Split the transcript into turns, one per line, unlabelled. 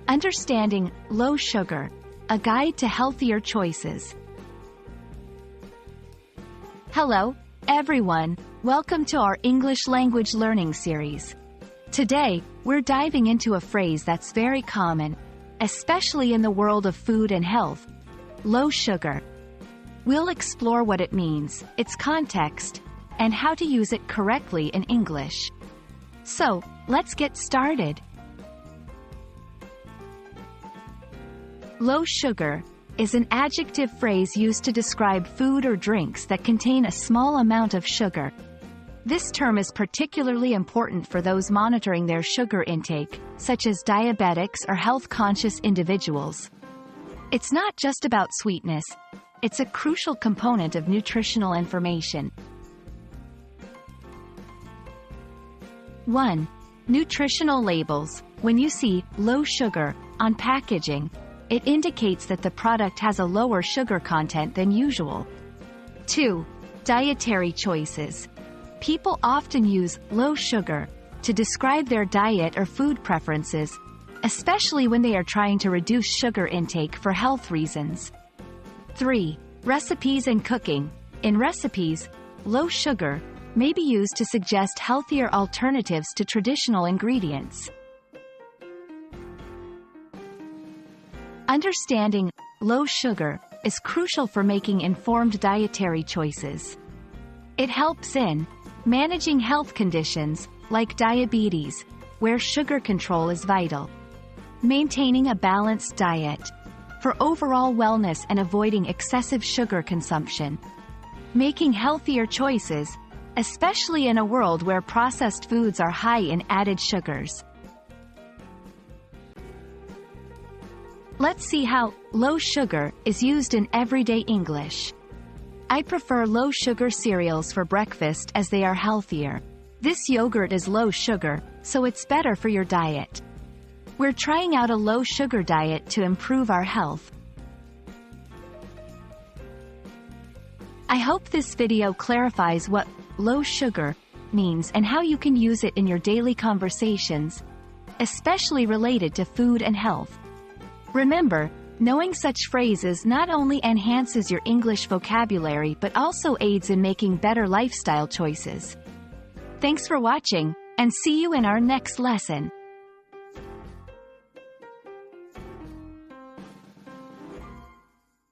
Understanding low sugar, a guide to healthier choices. Hello, everyone. Welcome to our English language learning series. Today, we're diving into a phrase that's very common, especially in the world of food and health: low sugar. We'll explore what it means, its context, and how to use it correctly in English. So, let's get started. Low sugar is an adjective phrase used to describe food or drinks that contain a small amount of sugar. This term is particularly important for those monitoring their sugar intake, such as diabetics or health-conscious individuals. It's not just about sweetness, it's a crucial component of nutritional information. 1. Nutritional labels. When you see low sugar on packaging, it indicates that the product has a lower sugar content than usual. 2. Dietary choices. People often use low sugar to describe their diet or food preferences, especially when they are trying to reduce sugar intake for health reasons. 3. Recipes and cooking. In recipes, low sugar may be used to suggest healthier alternatives to traditional ingredients. Understanding low sugar is crucial for making informed dietary choices. It helps in managing health conditions, like diabetes, where sugar control is vital. Maintaining a balanced diet for overall wellness and avoiding excessive sugar consumption. Making healthier choices, especially in a world where processed foods are high in added sugars. Let's see how low sugar is used in everyday English. I prefer low-sugar cereals for breakfast as they are healthier. This yogurt is low sugar, so it's better for your diet. We're trying out a low-sugar diet to improve our health. I hope this video clarifies what low sugar means and how you can use it in your daily conversations, especially related to food and health. Remember, knowing such phrases not only enhances your English vocabulary but also aids in making better lifestyle choices. Thanks for watching, and see you in our next lesson.